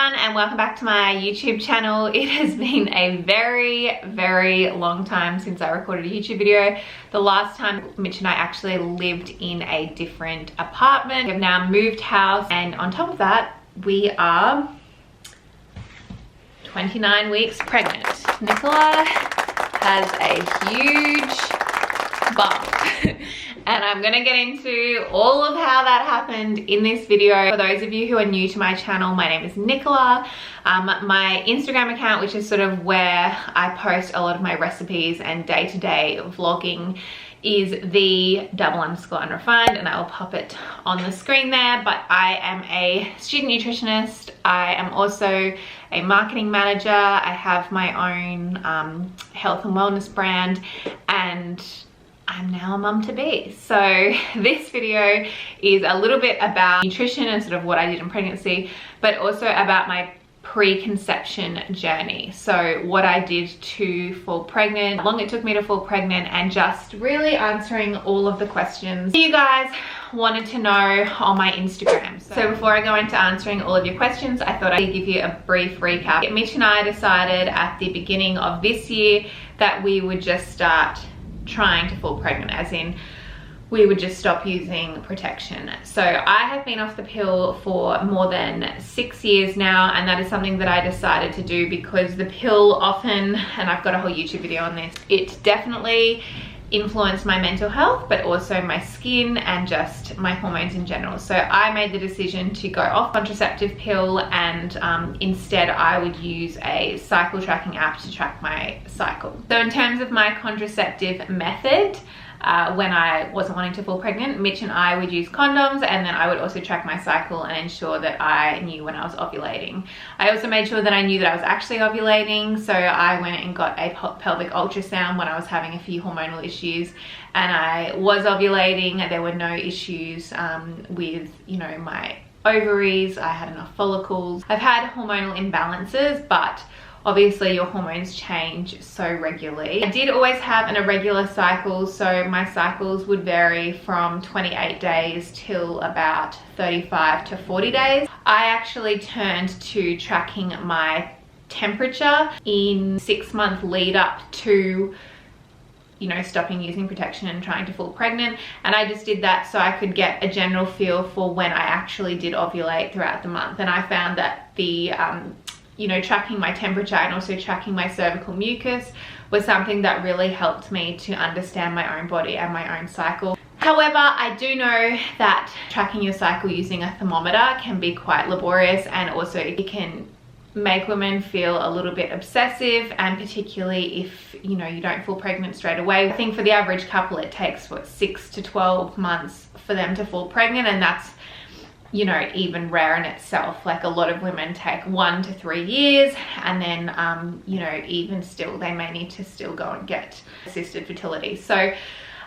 everyone, and welcome back to my YouTube channel. It has been a very long time since I recorded a YouTube video. The last time Mitch and I actually lived in a different apartment. We have now moved house, and on top of that, we are 29 weeks pregnant. Nicola has a huge bump. And I'm gonna get into all of how that happened in this video. For those of you who are new to my channel, my name is Nicola. My Instagram account, which is sort of where I post a lot of my recipes and day-to-day vlogging, is the _unrefined, and I will pop it on the screen there. But I am a student nutritionist. I am also a marketing manager. I have my own health and wellness brand, and I'm now a mum-to-be. So this video is a little bit about nutrition and sort of what I did in pregnancy, but also about my preconception journey. So what I did to fall pregnant, how long it took me to fall pregnant, and just really answering all of the questions you guys wanted to know on my Instagram. So before I go into answering all of your questions, I thought I'd give you a brief recap. Mitch and I decided at the beginning of this year that we would just start trying to fall pregnant, as in we would just stop using protection. So I have been off the pill for more than 6 years now, and that is something that I decided to do because the pill often, and I've got a whole YouTube video on this, it definitely influenced my mental health, but also my skin and just my hormones in general. So I made the decision to go off contraceptive pill, and instead I would use a cycle tracking app to track my cycle. So in terms of my contraceptive method, when I wasn't wanting to fall pregnant, Mitch and I would use condoms, and then I would also track my cycle and ensure that I knew when I was ovulating. I also made sure that I knew that I was actually ovulating, so I went and got a pelvic ultrasound when I was having a few hormonal issues, and I was ovulating. There were no issues with, you know, my ovaries. I had enough follicles. I've had hormonal imbalances, but obviously your hormones change so regularly. I did always have an irregular cycle, so my cycles would vary from 28 days till about 35 to 40 days. I actually turned to tracking my temperature in 6-month lead up to, you know, stopping using protection and trying to fall pregnant. And I just did that so I could get a general feel for when I actually did ovulate throughout the month. And I found that the you know, tracking my temperature and also tracking my cervical mucus was something that really helped me to understand my own body and my own cycle. However, I do know that tracking your cycle using a thermometer can be quite laborious, and also it can make women feel a little bit obsessive, and particularly if, you know, you don't fall pregnant straight away. I think for the average couple it takes, what, 6 to 12 months for them to fall pregnant, and that's, you know, even rare in itself. Like, a lot of women take 1 to 3 years, and then you know, even still they may need to still go and get assisted fertility. So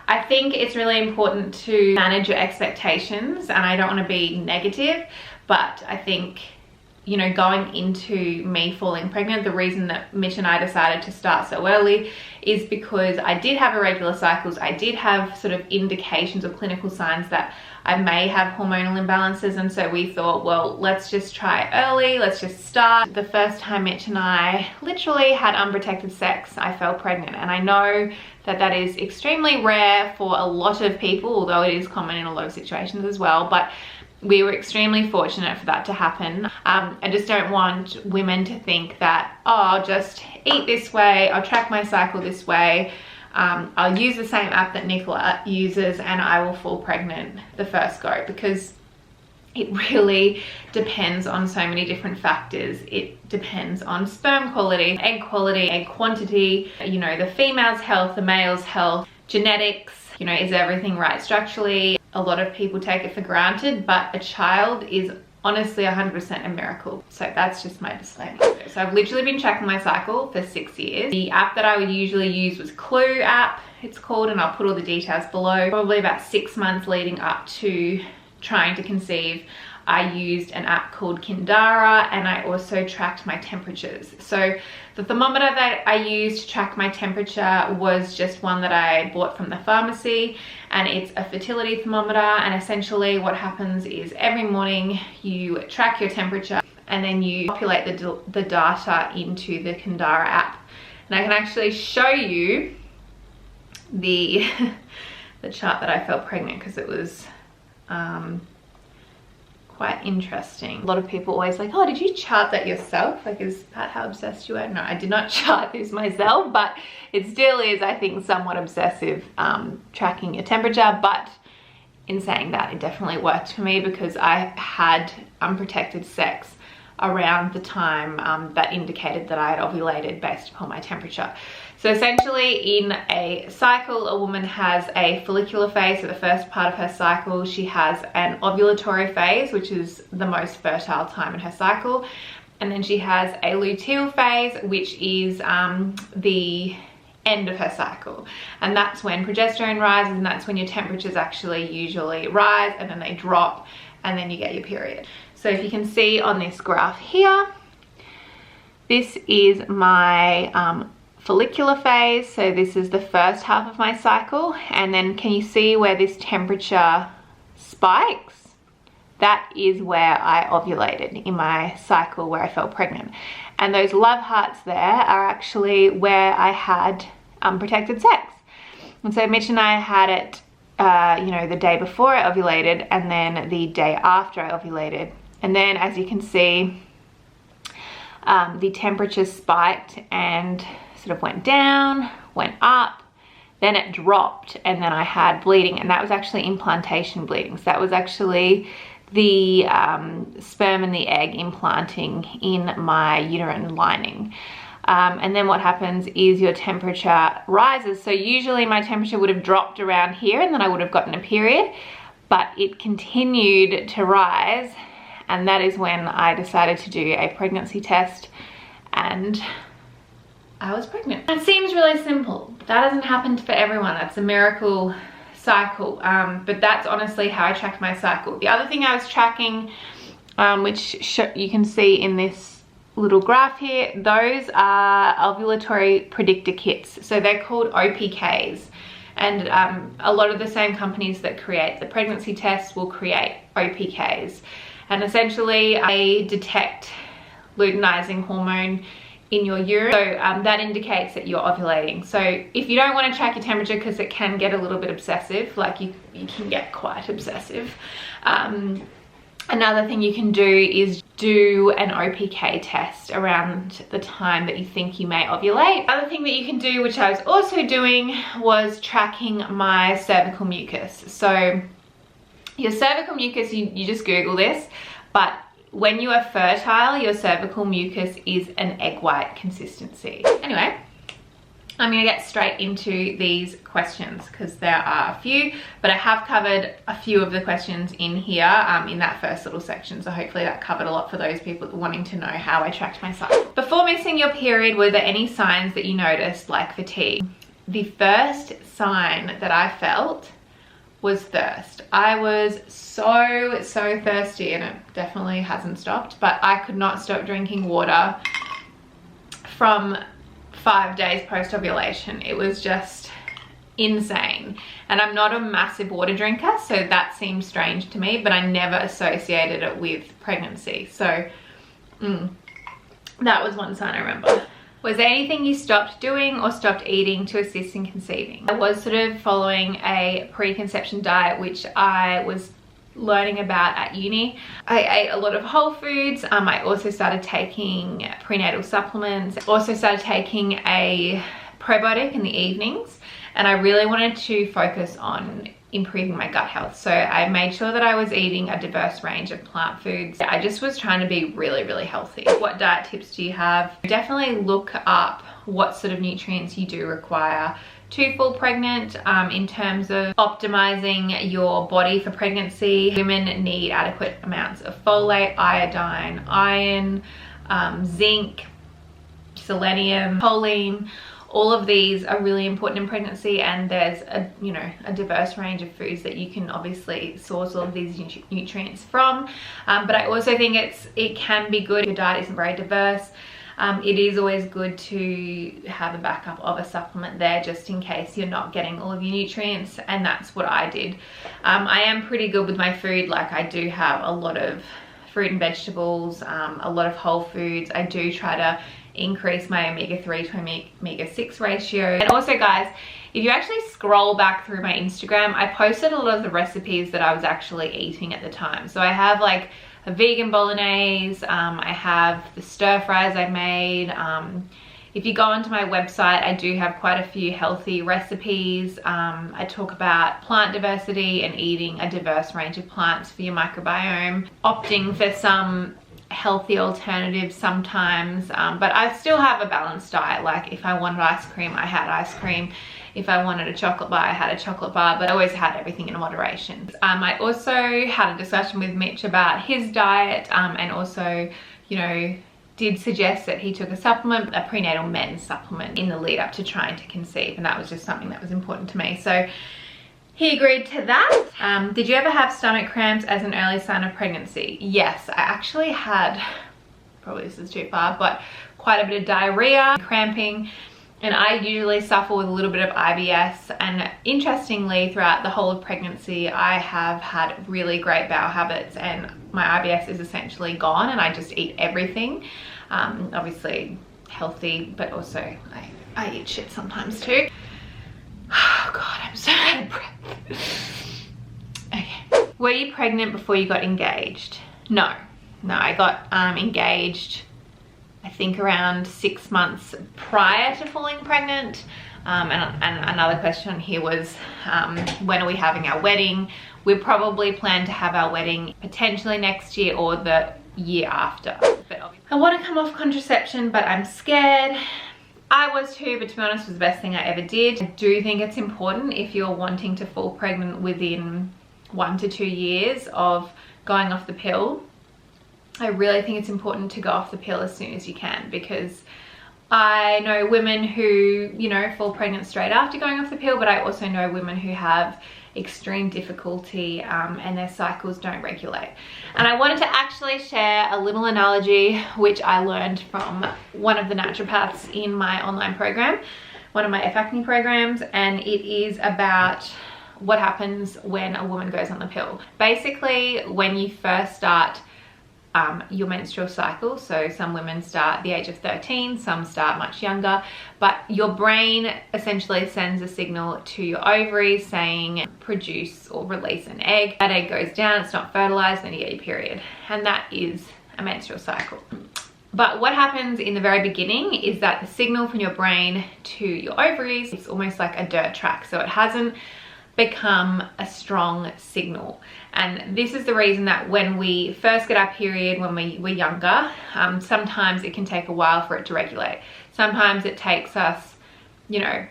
I think it's really important to manage your expectations, and I don't want to be negative, but I think, you know, going into me falling pregnant, the reason that Mitch and I decided to start so early is because I did have irregular cycles. I did have sort of indications or clinical signs that I may have hormonal imbalances, and so we thought, well, let's just try early, let's just start. The first time Mitch and I literally had unprotected sex, I fell pregnant, and I know that that is extremely rare for a lot of people, although it is common in a lot of situations as well, but we were extremely fortunate for that to happen. I just don't want women to think that, oh, I'll just eat this way, I'll track my cycle this way, I'll use the same app that Nicola uses and I will fall pregnant the first go, because it really depends on so many different factors. It depends on sperm quality, egg quantity, you know, the female's health, the male's health, genetics, you know, is everything right structurally? A lot of people take it for granted, but a child is honestly 100% a miracle. So that's just my disclaimer. So I've literally been tracking my cycle for 6 years. The app that I would usually use was Clue app, it's called, and I'll put all the details below. Probably about 6 months leading up to trying to conceive, I used an app called Kindara, and I also tracked my temperatures. So the thermometer that I used to track my temperature was just one that I bought from the pharmacy, and it's a fertility thermometer. And essentially what happens is every morning you track your temperature and then you populate the data into the Kindara app. And I can actually show you the the chart that I felt pregnant, because it was quite interesting. A lot of people always like, oh, did you chart that yourself? Like, is that how obsessed you are? No, I did not chart this myself, but it still is, I think, somewhat obsessive, tracking your temperature. But in saying that, it definitely worked for me, because I had unprotected sex around the time that indicated that I had ovulated based upon my temperature. So essentially, in a cycle, a woman has a follicular phase, so the first part of her cycle. She has an ovulatory phase, which is the most fertile time in her cycle. And then she has a luteal phase, which is the end of her cycle. And that's when progesterone rises, and that's when your temperatures actually usually rise, and then they drop, and then you get your period. So if you can see on this graph here, this is my follicular phase. So this is the first half of my cycle. And then can you see where this temperature spikes? That is where I ovulated in my cycle, where I felt pregnant. And those love hearts there are actually where I had unprotected sex. And so Mitch and I had it, you know, the day before I ovulated, and then the day after I ovulated. And then, as you can see, the temperature spiked and sort of went down, went up, then it dropped, and then I had bleeding, and that was actually implantation bleeding. So that was actually the sperm and the egg implanting in my uterine lining. And then what happens is your temperature rises. So usually my temperature would have dropped around here, and then I would have gotten a period, but it continued to rise. And that is when I decided to do a pregnancy test, and I was pregnant. That seems really simple. That doesn't happen for everyone. That's a miracle cycle. But that's honestly how I tracked my cycle. The other thing I was tracking, which you can see in this little graph here, those are ovulatory predictor kits. So they're called OPKs. And a lot of the same companies that create the pregnancy test will create OPKs. And essentially, they detect luteinizing hormone in your urine. So that indicates that you're ovulating. So if you don't want to track your temperature, because it can get a little bit obsessive, like you can get quite obsessive. Another thing you can do is do an OPK test around the time that you think you may ovulate. Other thing that you can do, which I was also doing, was tracking my cervical mucus. So your cervical mucus, you just Google this, but when you are fertile, your cervical mucus is an egg white consistency. Anyway, I'm gonna get straight into these questions, because there are a few, but I have covered a few of the questions in here in that first little section. So hopefully that covered a lot for those people wanting to know how I tracked my cycle. Before missing your period, were there any signs that you noticed, like fatigue? The first sign that I felt was thirst. I was so thirsty, and it definitely hasn't stopped, but I could not stop drinking water from 5 days post-ovulation. It was just insane. And I'm not a massive water drinker, so that seemed strange to me, but I never associated it with pregnancy. So that was one sign I remember. Was there anything you stopped doing or stopped eating to assist in conceiving? I was sort of following a preconception diet, which I was learning about at uni. I ate a lot of whole foods. I also started taking prenatal supplements. Also started taking a probiotic in the evenings, and I really wanted to focus on improving my gut health. So I made sure that I was eating a diverse range of plant foods. I just was trying to be really healthy. What diet tips do you have? Definitely look up what sort of nutrients you do require to fall pregnant in terms of optimizing your body for pregnancy. Women need adequate amounts of folate, iodine, iron, zinc, selenium, choline. All of these are really important in pregnancy, and there's a diverse range of foods that you can obviously source all of these nutrients from. But I also think it can be good if your diet isn't very diverse. It is always good to have a backup of a supplement there, just in case you're not getting all of your nutrients, and that's what I did. I am pretty good with my food. Like, I do have a lot of fruit and vegetables, a lot of whole foods. I do try to increase my omega-3 to omega-6 ratio. And also guys, if you actually scroll back through my Instagram, I posted a lot of the recipes that I was actually eating at the time. So I have like a vegan bolognese, I have the stir fries I made. If you go onto my website, I do have quite a few healthy recipes. I talk about plant diversity and eating a diverse range of plants for your microbiome, opting for some healthy alternatives sometimes, but I still have a balanced diet. Like if I wanted ice cream, I had ice cream. If I wanted a chocolate bar, I had a chocolate bar, but I always had everything in moderation. I also had a discussion with Mitch about his diet, and also, you know, did suggest that he took a supplement, a prenatal men's supplement, in the lead up to trying to conceive, and that was just something that was important to me. So he agreed to that. Did you ever have stomach cramps as an early sign of pregnancy? Yes, I actually had, probably this is too far, but quite a bit of diarrhea, cramping, and I usually suffer with a little bit of IBS. And interestingly, throughout the whole of pregnancy, I have had really great bowel habits, and my IBS is essentially gone, and I just eat everything. Obviously healthy, but also I eat shit sometimes too. Oh God, I'm so out of breath. Okay. Were you pregnant before you got engaged? No, I got engaged, I think around 6 months prior to falling pregnant. And another question here was, when are we having our wedding? We probably plan to have our wedding potentially next year or the year after. But I want to come off contraception, but I'm scared. I was too, but to be honest, it was the best thing I ever did. I do think it's important if you're wanting to fall pregnant within 1 to 2 years of going off the pill. I really think it's important to go off the pill as soon as you can, because I know women who, you know, fall pregnant straight after going off the pill, but I also know women who have extreme difficulty and their cycles don't regulate. And I wanted to actually share a little analogy which I learned from one of the naturopaths in my online program, one of my FACNI programs, and it is about what happens when a woman goes on the pill. Basically, when you first start your menstrual cycle, so some women start at the age of 13, some start much younger, but your brain essentially sends a signal to your ovaries saying produce or release an egg. That egg goes down, it's not fertilized, then you get your period, and that is a menstrual cycle. But what happens in the very beginning is that the signal from your brain to your ovaries, it's almost like a dirt track, so it hasn't become a strong signal. And this is the reason that when we first get our period when we're younger, sometimes it can take a while for it to regulate. Sometimes it takes us, you know,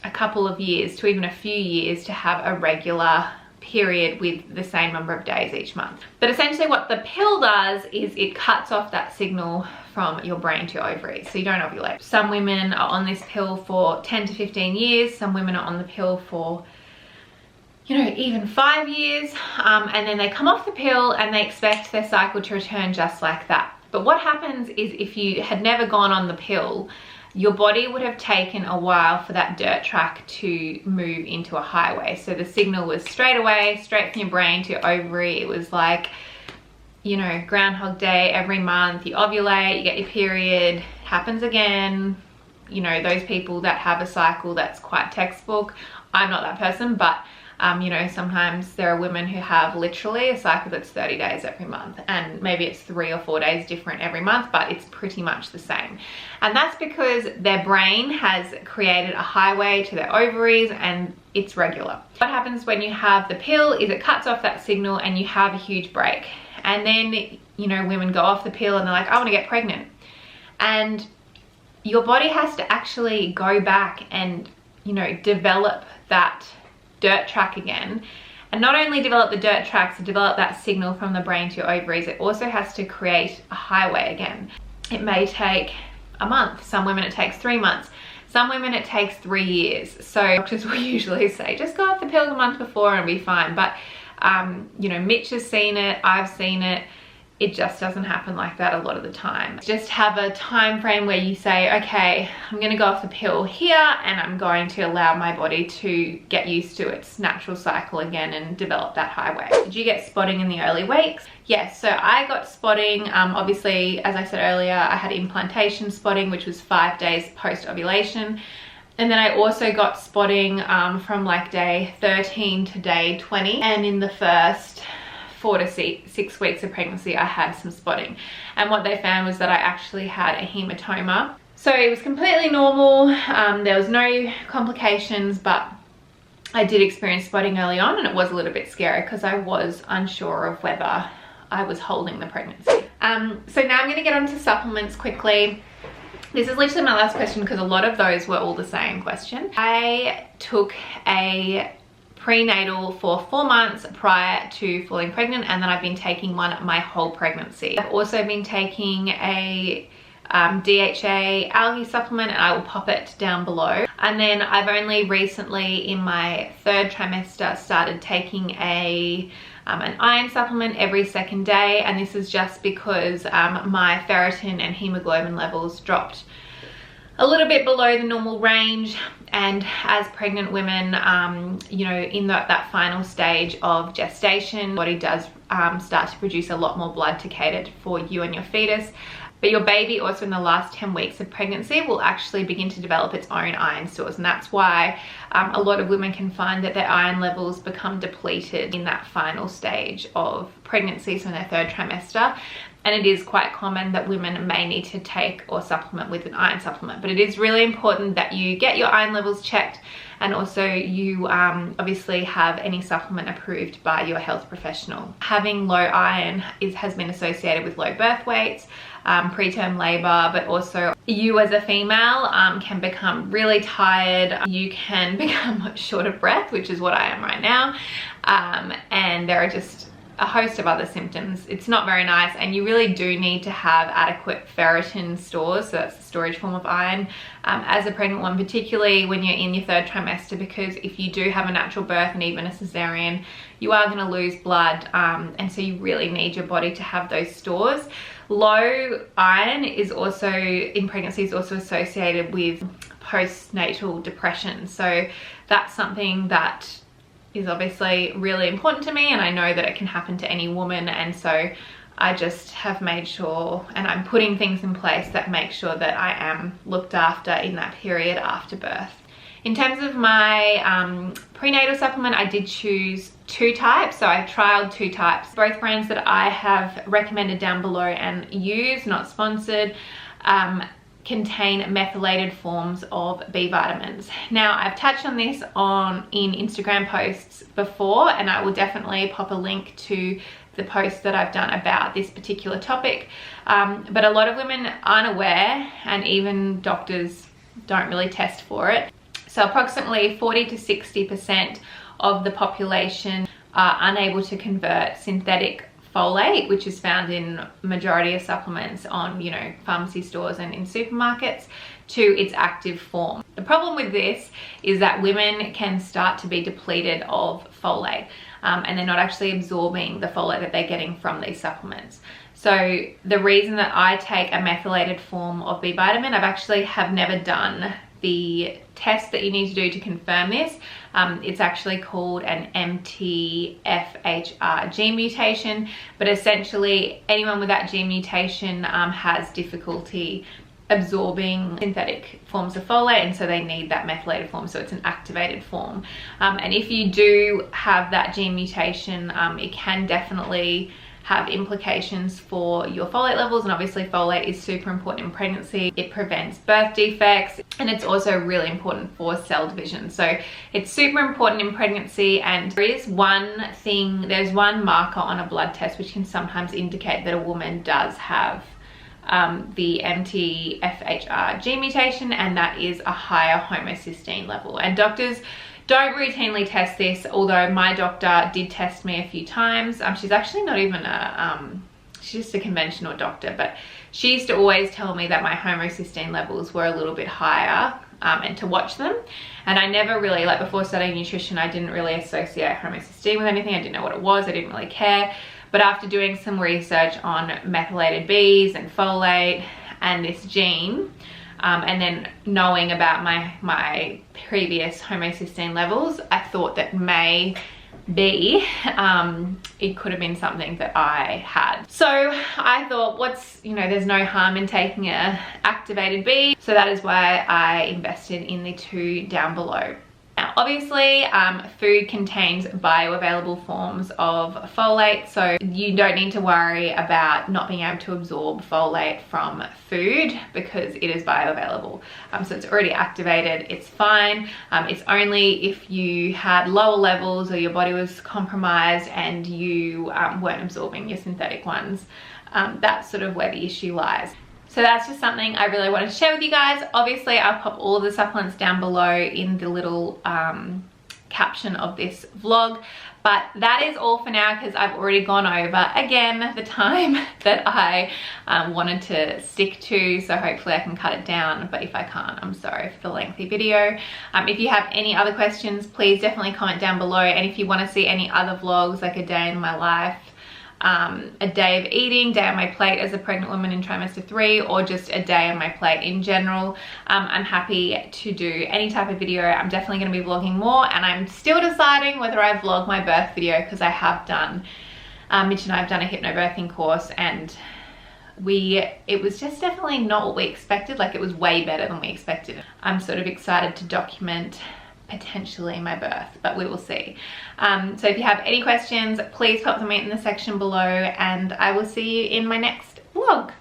a couple of years to even a few years to have a regular period with the same number of days each month. But essentially what the pill does is it cuts off that signal from your brain to your ovaries, so you don't ovulate. Some women are on this pill for 10 to 15 years. Some women are on the pill for, you know, even 5 years, and then they come off the pill and they expect their cycle to return just like that. But what happens is if you had never gone on the pill, your body would have taken a while for that dirt track to move into a highway. So the signal was straight away, straight from your brain to your ovary. It was like, you know, Groundhog Day every month. You ovulate, you get your period, happens again. You know, those people that have a cycle that's quite textbook. I'm not that person, but you know, sometimes there are women who have literally a cycle that's 30 days every month, and maybe it's 3 or 4 days different every month, but it's pretty much the same. And that's because their brain has created a highway to their ovaries and it's regular. What happens when you have the pill is it cuts off that signal and you have a huge break. And then, you know, women go off the pill and they're like, I want to get pregnant. And your body has to actually go back and, you know, develop that dirt track again, and not only develop the dirt tracks to develop that signal from the brain to your ovaries, it also has to create a highway again. It may take a month. Some women it takes 3 months. Some women it takes 3 years. So doctors will usually say just go off the pill the month before and be fine. But you know, Mitch has seen it, I've seen it. it just doesn't happen like that a lot of the time. Just have a time frame where you say, okay, I'm going to go off the pill here and I'm going to allow my body to get used to its natural cycle again and develop that high weight. Did you get spotting in the early weeks? Yes, so I got spotting, obviously, as I said earlier, I had implantation spotting, which was 5 days post-ovulation. And then I also got spotting from like day 13 to day 20. And in the first 4 to 6 weeks of pregnancy, I had some spotting. And what they found was that I actually had a hematoma. So it was completely normal. There was no complications, but I did experience spotting early on, and it was a little bit scary because I was unsure of whether I was holding the pregnancy. So now I'm going to get onto supplements quickly. This is literally my last question because a lot of those were all the same question. I took a prenatal for 4 months prior to falling pregnant, and then I've been taking one my whole pregnancy. I've also been taking a DHA algae supplement, and I will pop it down below. And then I've only recently in my 3rd trimester started taking an iron supplement every 2nd day, and this is just because my ferritin and hemoglobin levels dropped a little bit below the normal range. And as pregnant women, you know, in that final stage of gestation, body does start to produce a lot more blood to cater for you and your fetus. But your baby also in the last 10 weeks of pregnancy will actually begin to develop its own iron stores, and that's why a lot of women can find that their iron levels become depleted in that final stage of pregnancy, so in their 3rd trimester. And it is quite common that women may need to take or supplement with an iron supplement. But it is really important that you get your iron levels checked, and also you obviously have any supplement approved by your health professional. Having low iron has been associated with low birth weights, preterm labor, but also you as a female can become really tired. You can become short of breath, which is what I am right now. And there are just a host of other symptoms. It's not very nice, and you really do need to have adequate ferritin stores, so that's the storage form of iron, as a pregnant one, particularly when you're in your 3rd trimester, because if you do have a natural birth and even a cesarean, you are going to lose blood, and so you really need your body to have those stores. Low iron is also in pregnancy is also associated with postnatal depression, so that's something that is obviously really important to me, and I know that it can happen to any woman, and so I just have made sure, and I'm putting things in place that make sure that I am looked after in that period after birth. In terms of my prenatal supplement, I did choose 2 types, so I've trialed 2 types. Both brands that I have recommended down below and use, not sponsored, contain methylated forms of B vitamins. Now, I've touched on this in Instagram posts before, and I will definitely pop a link to the post that I've done about this particular topic. But a lot of women aren't aware, and even doctors don't really test for it. So approximately 40 to 60% of the population are unable to convert synthetic folate, which is found in majority of supplements on, you know, pharmacy stores and in supermarkets, to its active form. The problem with this is that women can start to be depleted of folate, and they're not actually absorbing the folate that they're getting from these supplements. So the reason that I take a methylated form of B vitamin, have never done the test that you need to do to confirm this. It's actually called an MTFHR gene mutation, but essentially anyone with that gene mutation has difficulty absorbing synthetic forms of folate, and so they need that methylated form, so it's an activated form. And if you do have that gene mutation, it can definitely have implications for your folate levels, and obviously folate is super important in pregnancy. It prevents birth defects, and it's also really important for cell division. So it's super important in pregnancy, and there's one marker on a blood test which can sometimes indicate that a woman does have the MTFHR gene mutation, and that is a higher homocysteine level. And doctors don't routinely test this, although my doctor did test me a few times. She's actually not even she's just a conventional doctor, but she used to always tell me that my homocysteine levels were a little bit higher and to watch them. And I never really, like before studying nutrition, I didn't really associate homocysteine with anything. I didn't know what it was, I didn't really care. But after doing some research on methylated Bs and folate and this gene, and then knowing about my previous homocysteine levels, I thought that maybe it could have been something that I had. So I thought, there's no harm in taking a activated B. So that is why I invested in the 2 down below. Now, obviously, food contains bioavailable forms of folate, so you don't need to worry about not being able to absorb folate from food because it is bioavailable. So it's already activated, it's fine. It's only if you had lower levels or your body was compromised and you weren't absorbing your synthetic ones. That's sort of where the issue lies. So that's just something I really wanted to share with you guys. Obviously, I'll pop all of the supplements down below in the little caption of this vlog. But that is all for now because I've already gone over, again, the time that I wanted to stick to. So hopefully I can cut it down. But if I can't, I'm sorry for the lengthy video. If you have any other questions, please definitely comment down below. And if you want to see any other vlogs, like a day in my life, a day of eating, day on my plate as a pregnant woman in trimester 3, or just a day on my plate in general, I'm happy to do any type of video. I'm definitely going to be vlogging more, and I'm still deciding whether I vlog my birth video because I have done, Mitch and I have done a hypnobirthing course, and it was just definitely not what we expected. Like, it was way better than we expected. I'm sort of excited to document potentially my birth, but we will see. So if you have any questions, please pop them in the section below, and I will see you in my next vlog.